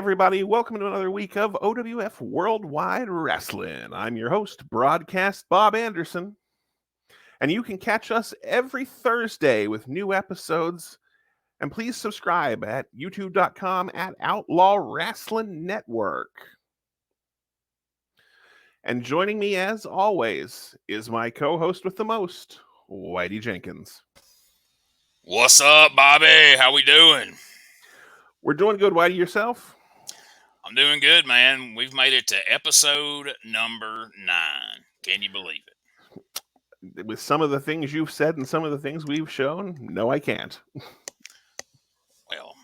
everybody. Welcome to another week of OWF World Wide Wrasslin. I'm your host, Broadcast Bob Anderson. And you can catch us every Thursday with new episodes. And please subscribe at youtube.com at Outlaw Wrasslin Network. And joining me, as always, is my co-host with the most, Whitey Jenkins. What's up, Bobby? How we doing? We're doing good. Whitey, yourself? I'm doing good, man. We've made it to episode number 9. Can you believe it? With some of the things you've said and some of the things we've shown, no, I can't. Well,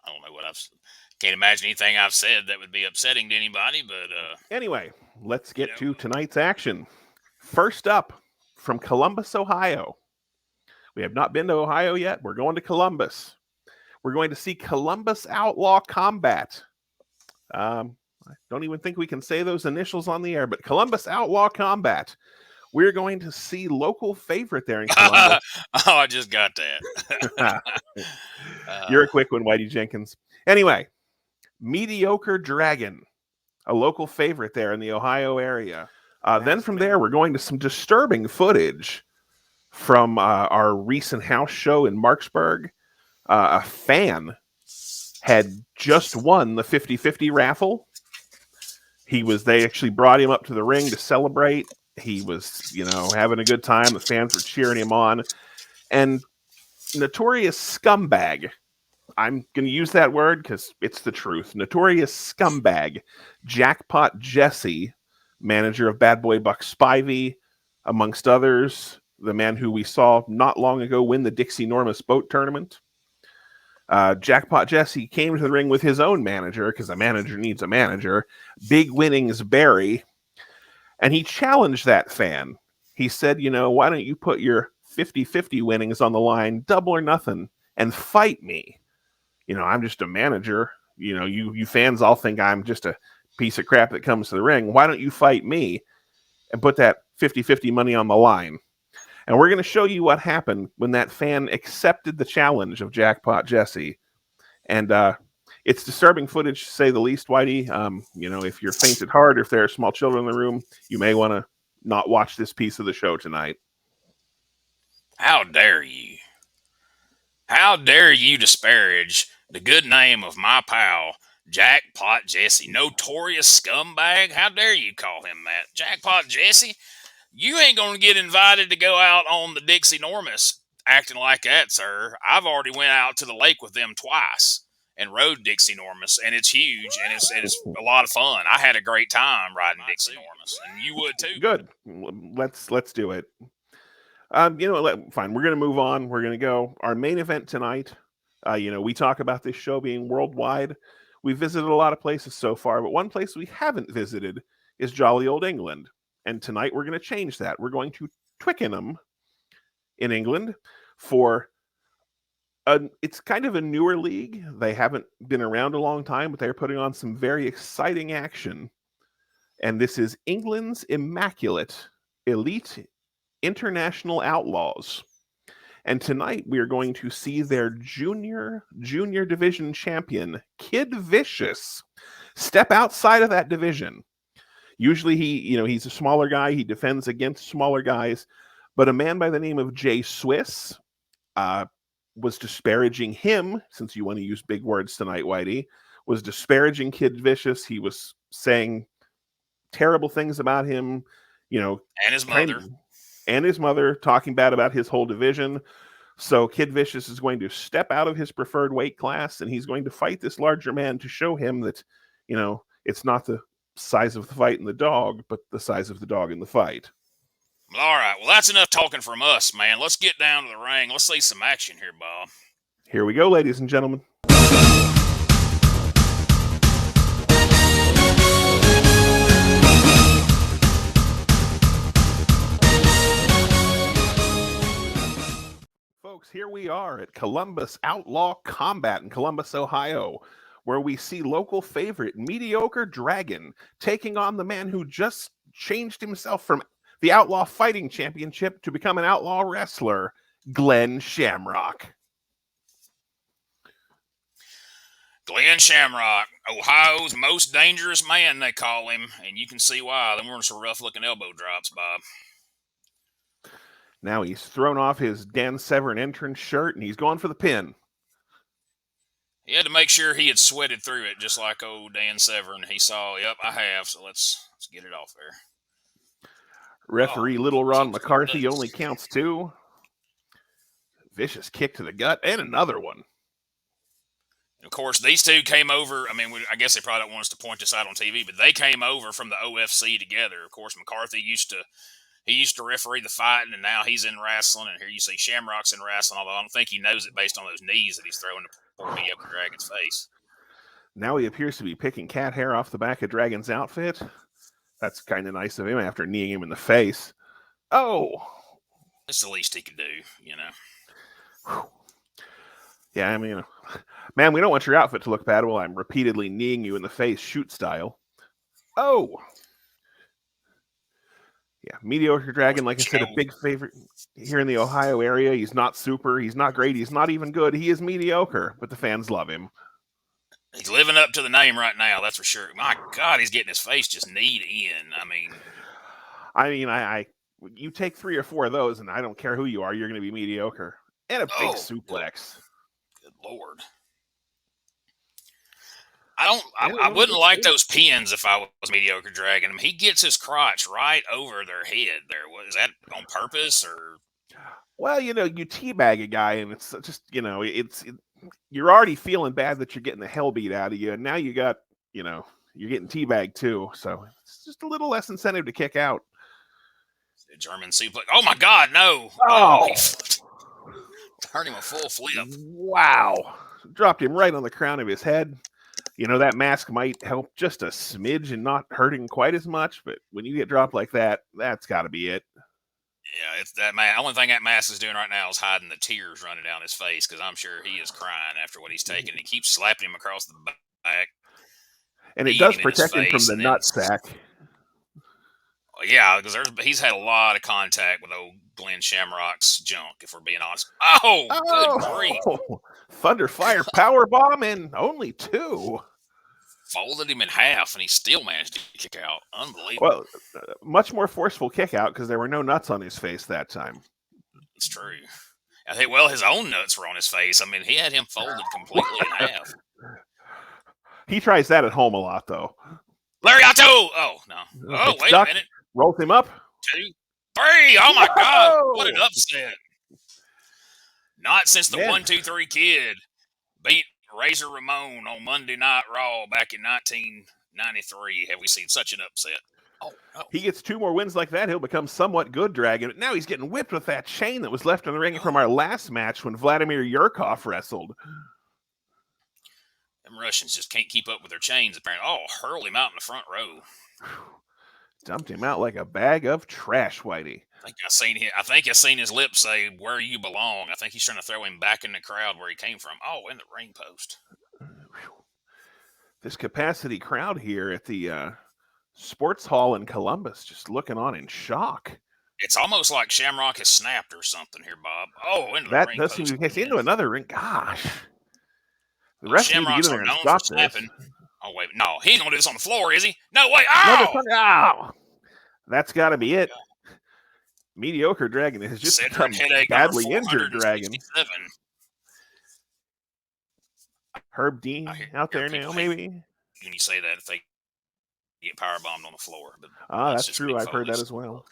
I don't know what can't imagine anything I've said that would be upsetting to anybody, but anyway, let's get to tonight's action. First up, from Columbus, Ohio. We have not been to Ohio yet. We're going to Columbus. We're going to see Columbus Outlaw Combat. I don't even think we can say those initials on the air, but Columbus Outlaw Combat. We're going to see local favorite there in Columbus. Oh, I just got that. You're a quick one, Whitey Jenkins. Anyway, Mediocre Dragon, a local favorite there in the Ohio area. Then from there, we're going to some disturbing footage from our recent house show in Marksburg. A fan had just won the 50-50 raffle. They actually brought him up to the ring to celebrate. He was, having a good time. The fans were cheering him on. And notorious scumbag, I'm going to use that word because it's the truth. Notorious scumbag, Jackpot Jesse, manager of Bad Boy Buck Spivey, amongst others, the man who we saw not long ago win the Dixie Normus boat tournament. Jackpot Jesse came to the ring with his own manager, because a manager needs a manager, Big Winnings Barry, and he challenged that fan. He said, why don't you put your 50-50 winnings on the line, double or nothing, and fight me? I'm just a manager. You fans all think I'm just a piece of crap that comes to the ring. Why don't you fight me and put that 50-50 money on the line? And we're going to show you what happened when that fan accepted the challenge of Jackpot Jesse. And it's disturbing footage, to say the least, Whitey. If you're faint at heart, or if there are small children in the room, you may want to not watch this piece of the show tonight. How dare you? How dare you disparage the good name of my pal, Jackpot Jesse? Notorious scumbag? How dare you call him that? Jackpot Jesse? You ain't going to get invited to go out on the Dixie Normus acting like that, sir. I've already went out to the lake with them twice and rode Dixie Normus, and it's huge, and it's a lot of fun. I had a great time riding Dixie Normus, and you would too. Good. Let's do it. Fine. We're going to move on. We're going to go. Our main event tonight, we talk about this show being worldwide. We've visited a lot of places so far, but one place we haven't visited is jolly old England. And tonight we're going to change that. We're going to Twickenham in England for it's kind of a newer league. They haven't been around a long time, but they're putting on some very exciting action. And this is England's Immaculate Elite International Outlaws. And tonight we are going to see their junior division champion, Kid Vicious, step outside of that division. Usually he's a smaller guy. He defends against smaller guys. But a man by the name of Jay Swiss was disparaging him, since you want to use big words tonight, Whitey, was disparaging Kid Vicious. He was saying terrible things about him, and his mother. And his mother, talking bad about his whole division. So Kid Vicious is going to step out of his preferred weight class, and he's going to fight this larger man to show him that, it's not the size of the fight in the dog, but the size of the dog in the fight. All right. Well, that's enough talking from us, man. Let's get down to the ring. Let's see some action here, Bob. Here we go, ladies and gentlemen. Folks, here we are at Columbus Outlaw Combat in Columbus, Ohio, where we see local favorite Mediocre Dragon taking on the man who just changed himself from the Outlaw Fighting Championship to become an outlaw wrestler, Glen Shamrock. Glen Shamrock, Ohio's most dangerous man, they call him, and you can see why. Them were some rough-looking elbow drops, Bob. Now he's thrown off his Dan Severn entrance shirt, and he's going for the pin. He had to make sure he had sweated through it, just like old Dan Severn. He saw, yep, I have, so let's get it off there. Referee Little Ron McCarthy only counts 2. Vicious kick to the gut, and another one. Of course, these two came over. I mean, I guess they probably don't want us to point this out on TV, but they came over from the OFC together. Of course, McCarthy used to referee the fighting, and now he's in wrestling. And here you see Shamrock's in wrestling, although I don't think he knows it based on those knees that he's throwing to poor Mediocre Dragon's face. Now he appears to be picking cat hair off the back of Dragon's outfit. That's kind of nice of him after kneeing him in the face. Oh! That's the least he could do, you know. Whew. Yeah, I mean, man, we don't want your outfit to look bad while I'm repeatedly kneeing you in the face, shoot style. Oh! Yeah, Mediocre Dragon, like I said, a big favorite here in the Ohio area. He's not super, he's not great, he's not even good. He is mediocre, but the fans love him. He's living up to the name right now, that's for sure. My God, he's getting his face just kneed in. I you take 3 or 4 of those, and I don't care who you are, you're going to be mediocre. And a big suplex. Good Lord. I wouldn't like those pins if I was Mediocre Dragon. I mean, he gets his crotch right over their head there. Was that on purpose or? Well, you teabag a guy, and it's just, you're already feeling bad that you're getting the hell beat out of you, and now you got, you're getting teabagged too. So it's just a little less incentive to kick out. The German suplex. Oh my God, no! Oh, turned him a full flip. Wow, dropped him right on the crown of his head. That mask might help just a smidge and not hurting quite as much, but when you get dropped like that, that's got to be it. Yeah, it's that man. Only thing that mask is doing right now is hiding the tears running down his face, because I'm sure he is crying after what he's taken. He keeps slapping him across the back, and it does protect him from the nut sack. Yeah, because he's had a lot of contact with old Glen Shamrock's junk, if we're being honest. Oh, good grief. Thunder Fire Powerbomb and only 2. Folded him in half, and he still managed to kick out. Unbelievable. Well, much more forceful kick out because there were no nuts on his face that time. It's true. I think, his own nuts were on his face. I mean, he had him folded completely in half. He tries that at home a lot, though. Lariato! Oh, no. Oh, wait a minute. Rolls him up. 2, 3. Oh, my God. What an upset. Not since the 1, 2, 3 Kid beat Razor Ramon on Monday Night Raw back in 1993 have we seen such an upset. Oh, no. He gets 2 more wins like that, he'll become somewhat good, Dragon. But now he's getting whipped with that chain that was left in the ring from our last match when Vladimir Yurkov wrestled. Them Russians just can't keep up with their chains, apparently. Oh, hurled him out in the front row. Dumped him out like a bag of trash, Whitey. I think I seen his lips say, "Where you belong." I think he's trying to throw him back in the crowd where he came from. Oh, in the ring post. This capacity crowd here at the sports hall in Columbus just looking on in shock. It's almost like Shamrock has snapped or something here, Bob. Oh, into the ring post. That does seem to be into another ring. Gosh. The rest need to get in there and stop this. Oh, wait. No, he ain't going to do this on the floor, is he? No, wait. Oh! That's got to be it. Mediocre Dragon has just become badly injured Dragon. Herb Dean out there now, maybe? When you say that, if they get powerbombed on the floor. But that's true. I've heard that as well.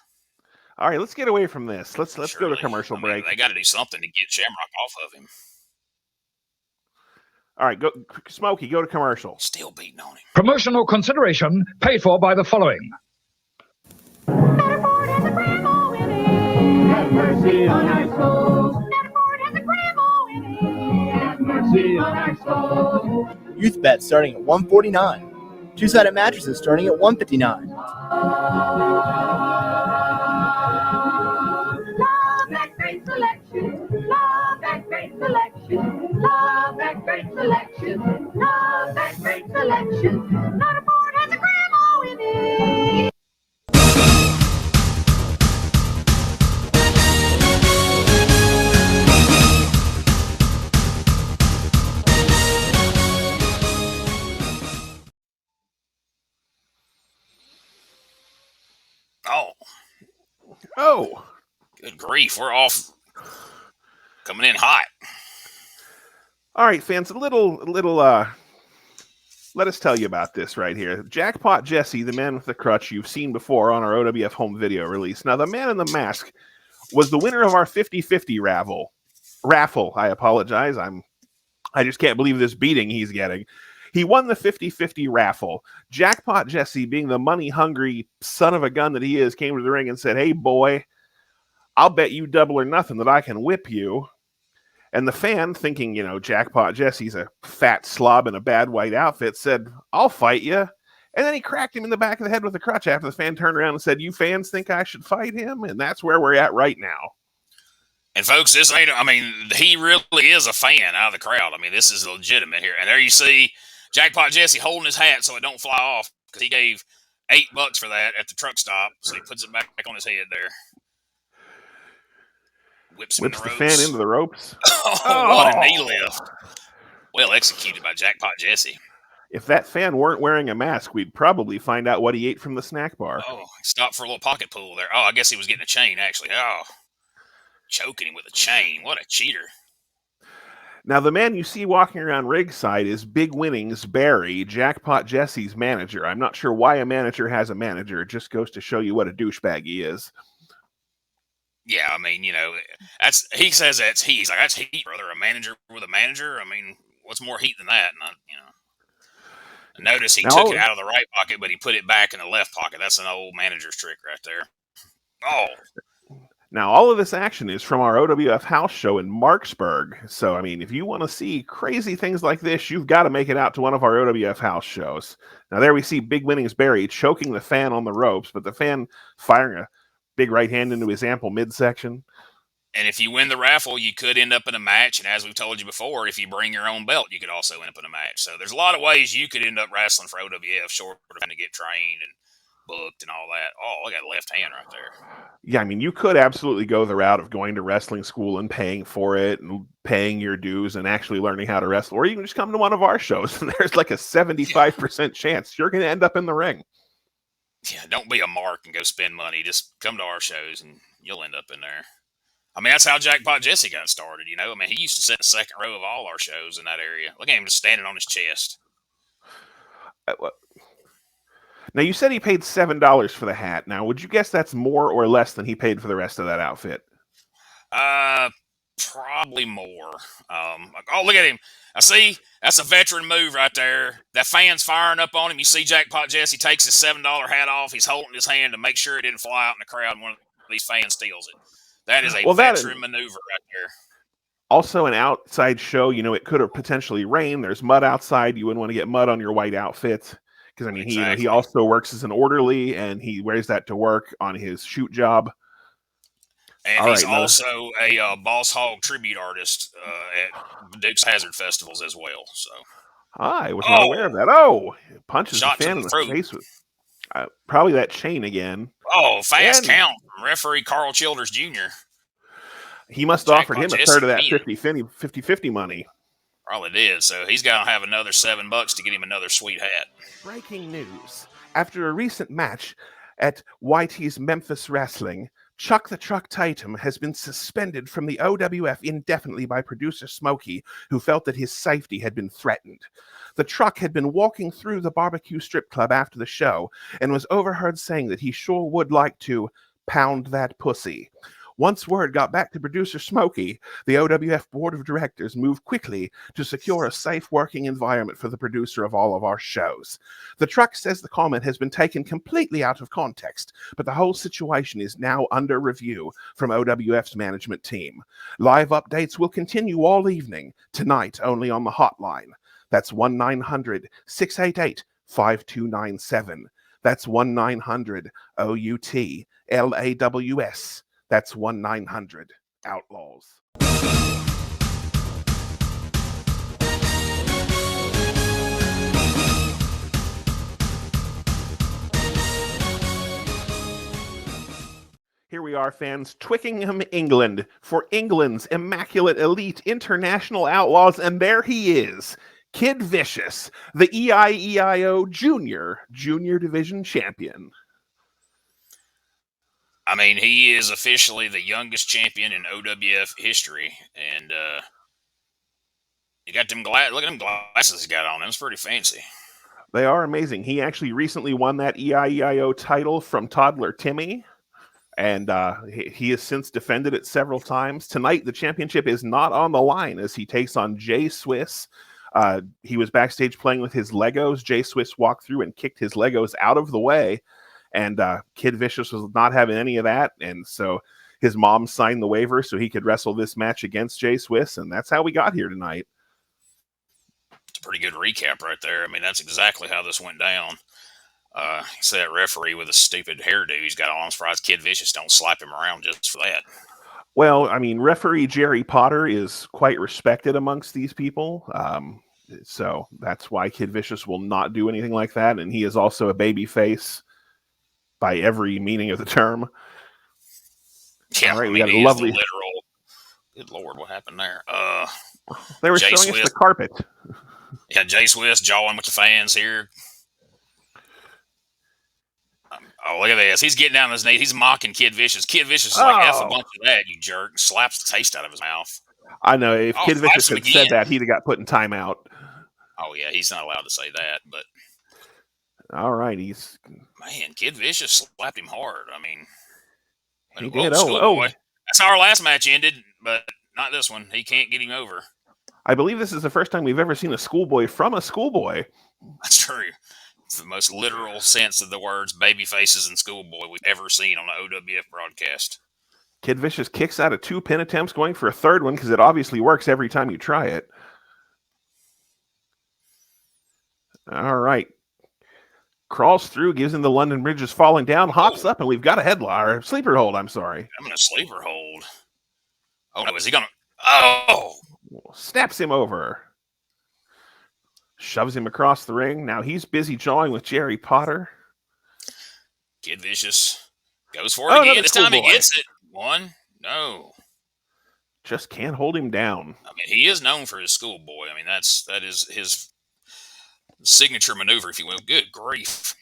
All right, let's get away from this. Let's go to commercial break. They got to do something to get Shamrock off of him. All right, go, Smokey, go to commercial. Still beating on him. Promotional consideration paid for by the following. Have mercy on our souls. Netterford has a grandma in it. Have mercy on our souls. Youth bets starting at $149. Two-sided mattresses starting at $159. Love that great selection. Love that great selection. Love that great selection. Love that great selection. Netterford has a grandma in it. Oh, Good grief, we're off. Coming in hot. all right, fans. A little. Let us tell you about this right here. Jackpot Jesse, the man with the crutch you've seen before on our OWF home video release. Now, the man in the mask was the winner of our 50-50 raffle. I apologize. I just can't believe this beating he's getting. He won the 50-50 raffle. Jackpot Jesse, being the money-hungry son of a gun that he is, came to the ring and said, "Hey, boy, I'll bet you double or nothing that I can whip you." And the fan, thinking, Jackpot Jesse's a fat slob in a bad white outfit, said, "I'll fight you." And then he cracked him in the back of the head with a crutch after the fan turned around and said, "You fans think I should fight him?" And that's where we're at right now. And folks, he really is a fan out of the crowd. I mean, this is legitimate here. And there you see Jackpot Jesse holding his hat so it don't fly off, because he gave $8 for that at the truck stop. So he puts it back on his head there. Whips the fan into the ropes. What a knee lift. Well executed by Jackpot Jesse. If that fan weren't wearing a mask, we'd probably find out what he ate from the snack bar. Oh, he stopped for a little pocket pool there. Oh, I guess he was getting a chain, actually. Oh, choking him with a chain. What a cheater. Now, the man you see walking around ringside is Big Winnings Barry, Jackpot Jesse's manager. I'm not sure why a manager has a manager. It just goes to show you what a douchebag he is. Yeah, I mean, he says that's heat. He's like, that's heat, brother. A manager with a manager. I mean, what's more heat than that? And notice he took it out of the right pocket, but he put it back in the left pocket. That's an old manager's trick right there. Oh. Now, all of this action is from our OWF house show in Marksburg. So, I mean, if you want to see crazy things like this, you've got to make it out to one of our OWF house shows. Now, there we see Big Winnings Barry choking the fan on the ropes, but the fan firing a big right hand into his ample midsection. And if you win the raffle, you could end up in a match. And as we've told you before, if you bring your own belt, you could also end up in a match. So there's a lot of ways you could end up wrestling for OWF, short of having to get trained and booked and all that. Oh, I got a left hand right there. Yeah, I mean, you could absolutely go the route of going to wrestling school and paying for it and paying your dues and actually learning how to wrestle. Or you can just come to one of our shows and there's like a 75% chance you're going to end up in the ring. Yeah, don't be a mark and go spend money. Just come to our shows and you'll end up in there. I mean, that's how Jackpot Jesse got started, I mean, he used to sit in the second row of all our shows in that area. Look at him just standing on his chest. Now, you said he paid $7 for the hat. Now, would you guess that's more or less than he paid for the rest of that outfit? Probably more. Oh, look at him. I see. That's a veteran move right there. That fan's firing up on him. You see Jackpot Jesse takes his $7 hat off. He's holding his hand to make sure it didn't fly out in the crowd and one of these fans steals it. That is a veteran maneuver right there. Also an outside show, it could have potentially rained. There's mud outside. You wouldn't want to get mud on your white outfit. Because, I mean, he also works as an orderly, and he wears that to work on his shoot job. And he's also a Boss Hog tribute artist at Duke's Hazard Festivals as well. So I was not aware of that. Oh, punches the fan in the throat. face with probably that chain again. Oh, fast count from referee Carl Childers Jr. He must have offered him a third of that 50-50 money. Probably did. So he's got to have another $7 to get him another sweet hat. Breaking news. After a recent match at YT's Memphis Wrestling, Chuck the Truck Tatum has been suspended from the OWF indefinitely by producer Smokey, who felt that his safety had been threatened. The Truck had been walking through the barbecue strip club after the show and was overheard saying that he sure would like to pound that pussy. Once word got back to producer Smokey, the OWF board of directors moved quickly to secure a safe working environment for the producer of all of our shows. The Truck says the comment has been taken completely out of context, but the whole situation is now under review from OWF's management team. Live updates will continue all evening, tonight only on the hotline. That's 1-900-688-5297. That's 1-900-OUT-LAWS. That's 1-900-OUTLAWS. Here we are, fans, Twickenham, England, for England's Immaculate Elite International Outlaws, and there he is, Kid Vicious, the EIEIO Junior Division Champion. I mean, he is officially the youngest champion in OWF history, and you got them look at them glasses he got on. It's pretty fancy. They are amazing. He actually recently won that EIEIO title from Toddler Timmy, and he has since defended it several times. Tonight, the championship is not on the line as he takes on Jay Swiss. He was backstage playing with his Legos. Jay Swiss walked through and kicked his Legos out of the way, and Kid Vicious was not having any of that, and so his mom signed the waiver so he could wrestle this match against Jay Swiss, and that's how we got here tonight. It's a pretty good recap right there. I mean, that's exactly how this went down. You see that referee with a stupid hairdo he's got on. I'm surprised Kid Vicious don't slap him around just for that. Well, I mean, referee Jerry Potter is quite respected amongst these people. So that's why Kid Vicious will not do anything like that. And he is also a baby face by every meaning of the term. Yeah, all right, I mean, we got a lovely literal. Good Lord, what happened there? They were Jay showing Swiss. us the carpet. Yeah, Jay Swiss jawing with the fans here. Oh, look at this. He's getting down on his knees. He's mocking Kid Vicious. Kid Vicious is like, F a bunch of that, you jerk. Slaps the taste out of his mouth. I know. If Kid Vicious had said again. that, he'd have got put in timeout. Oh, yeah, he's not allowed to say that, but... All right, Man, Kid Vicious slapped him hard. I mean... He did. That's how our last match ended, but not this one. He can't get him over. I believe this is the first time we've ever seen a schoolboy from a schoolboy. That's true. It's the most literal sense of the words baby faces and schoolboy we've ever seen on an OWF broadcast. Kid Vicious kicks out of 2 pin attempts, going for a third one because it obviously works every time you try it. All right. Crawls through, gives him the London Bridge is falling down, hops up, and we've got a headlock, or sleeper hold, I'm sorry. I'm in a sleeper hold. Oh, no, is he going to... Oh! Snaps him over. Shoves him across the ring. Now he's busy jawing with Jerry Potter. Kid Vicious goes for it again. This time he gets it. One. No. Just can't hold him down. I mean, he is known for his schoolboy. I mean, that is his signature maneuver, if you will. Good grief.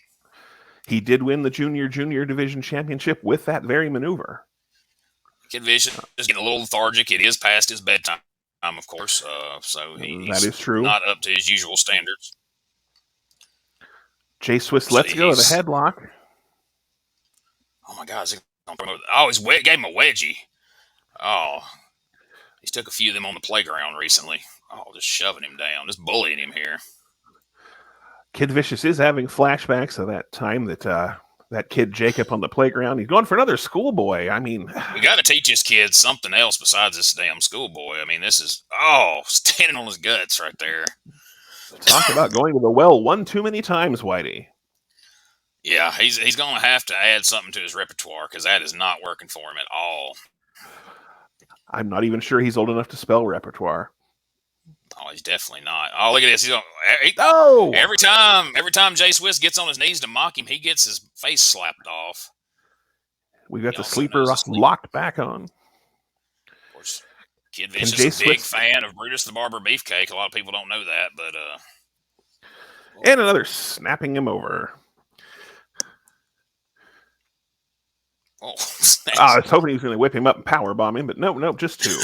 He did win the junior division championship with that very maneuver. Kid Vicious is getting a little lethargic. It is past his bedtime, of course. So that is true. Not up to his usual standards. Jay Swiss lets go of the headlock. Oh my God! He gave him a wedgie. Oh, he's took a few of them on the playground recently. Oh, just shoving him down, just bullying him here. Kid Vicious is having flashbacks of that time that kid Jacob on the playground. He's going for another schoolboy. I mean, we got to teach his kids something else besides this damn schoolboy. I mean, this is standing on his guts right there. Talk about going to the well one too many times, Whitey. Yeah, he's going to have to add something to his repertoire because that is not working for him at all. I'm not even sure he's old enough to spell repertoire. Oh, he's definitely not. Oh, look at this. Every time Jay Swiss gets on his knees to mock him, he gets his face slapped off. We've got the sleeper locked back on. Of course, Kid Vicious is a big fan of Brutus the Barber Beefcake. A lot of people don't know that, but and another snapping him over. Oh, I was hoping he was going to whip him up and powerbomb him, but nope, just 2.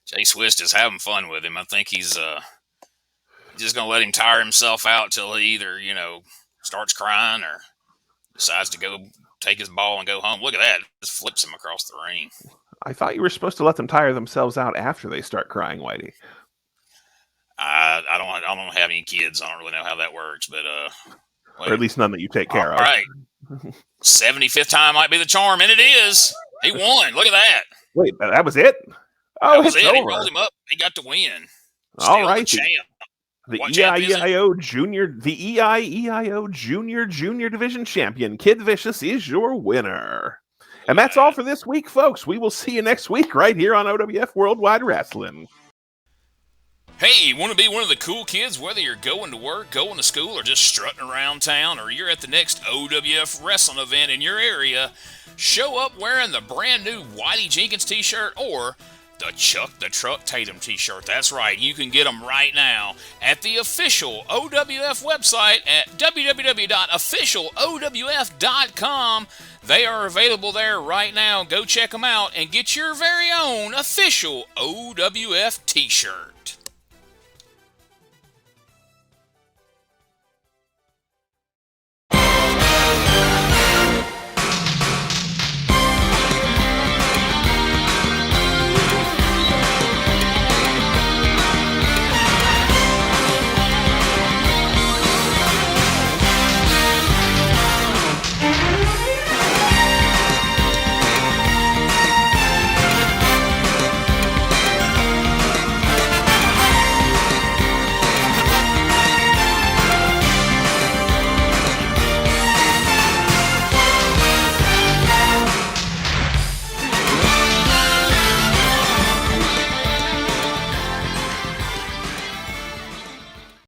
Jay Swiss is having fun with him. I think he's just going to let him tire himself out till he either, starts crying or decides to go take his ball and go home. Look at that. Just flips him across the ring. I thought you were supposed to let them tire themselves out after they start crying, Whitey. I don't have any kids. I don't really know how that works, but or at least none that you take care of. All right. 75th time might be the charm, and it is. He won. Look at that. Wait, that was it? Oh, that was it. Over. He rolled him up. He got to win. All right. The EIEIO junior division champion, Kid Vicious, is your winner. And that's all for this week, folks. We will see you next week right here on OWF World Wide Wrasslin. Hey, you want to be one of the cool kids, whether you're going to work, going to school, or just strutting around town, or you're at the next OWF wrestling event in your area? Show up wearing the brand new Whitey Jenkins t-shirt or The Chuck the Truck Tatum t-shirt. That's right. You can get them right now at the official OWF website at www.officialowf.com. They are available there right now. Go check them out and get your very own official OWF t-shirt.